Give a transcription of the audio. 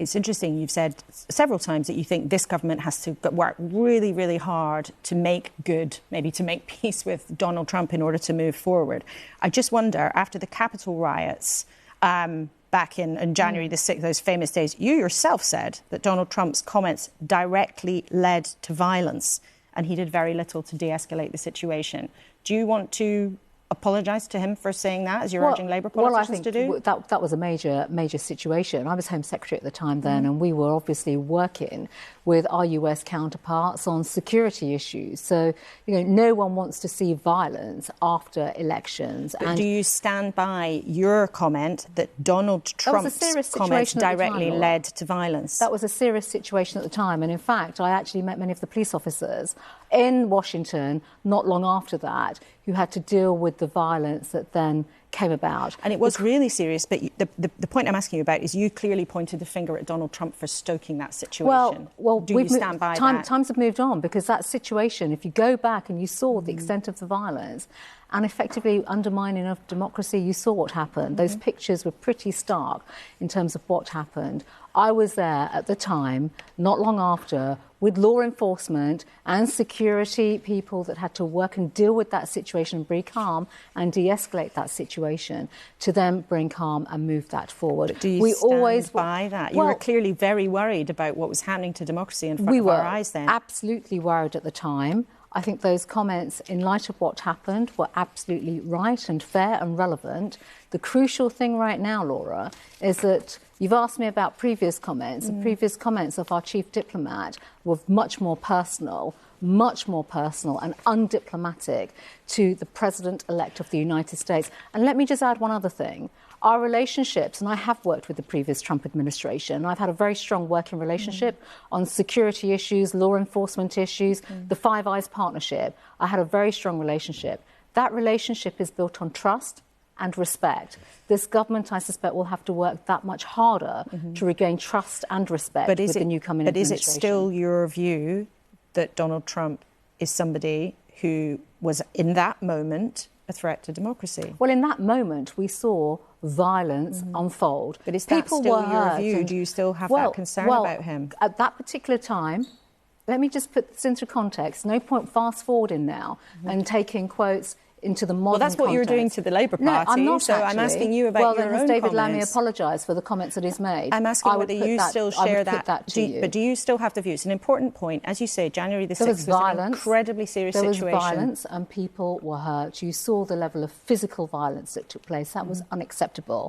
it's interesting, you've said several times that you think this government has to work really, really hard to make good, maybe to make peace with Donald Trump in order to move forward. I just wonder, after the Capitol riots back in January the 6th, those famous days, you yourself said that Donald Trump's comments directly led to violence and he did very little to de-escalate the situation. Do you want to apologise to him for saying that, as you're urging Labour politicians to do? That was a major situation. I was Home Secretary at the time then, and we were obviously working with our US counterparts on security issues. So, no one wants to see violence after elections. But do you stand by your comment that Donald Trump's comments directly led to violence? That was a serious situation at the time. And in fact, I actually met many of the police officers in Washington not long after that who had to deal with the violence that then came about. And it was really serious, but the point I'm asking you about is you clearly pointed the finger at Donald Trump for stoking that situation. Well, do you stand by that? Times have moved on, because that situation, if you go back and you saw the extent of the violence and effectively undermining of democracy, you saw what happened. Those pictures were pretty stark in terms of what happened. I was there at the time, not long after, with law enforcement and security people that had to work and deal with that situation, bring calm and de-escalate that situation to then bring calm and move that forward. But do you stand by that? You were clearly very worried about what was happening to democracy in front of our eyes then. We were absolutely worried at the time. I think those comments, in light of what happened, were absolutely right and fair and relevant. The crucial thing right now, Laura, is that you've asked me about previous comments, and previous comments of our chief diplomat were much more personal and undiplomatic to the President-elect of the United States. And let me just add one other thing. Our relationships, and I have worked with the previous Trump administration, I've had a very strong working relationship on security issues, law enforcement issues, the Five Eyes partnership. I had a very strong relationship. That relationship is built on trust and respect. This government, I suspect, will have to work that much harder to regain trust and respect with the new coming administration. But is it still your view that Donald Trump is somebody who was, in that moment, a threat to democracy? Well, in that moment, we saw violence unfold. But is that still your view? Do you still have that concern about him? At that particular time, let me just put this into context. No point fast-forwarding now and taking quotes into the modern Well, that's what context. you're doing to the Labour Party. No, I'm not, so actually. I'm asking you about your own comments. Well, then has David Lammy apologised for the comments that he's made? I'm asking whether you still share that. But do you still have the view? It's an important point. As you say, January the 6th was an incredibly serious situation. There was violence and people were hurt. You saw the level of physical violence that took place. That was unacceptable.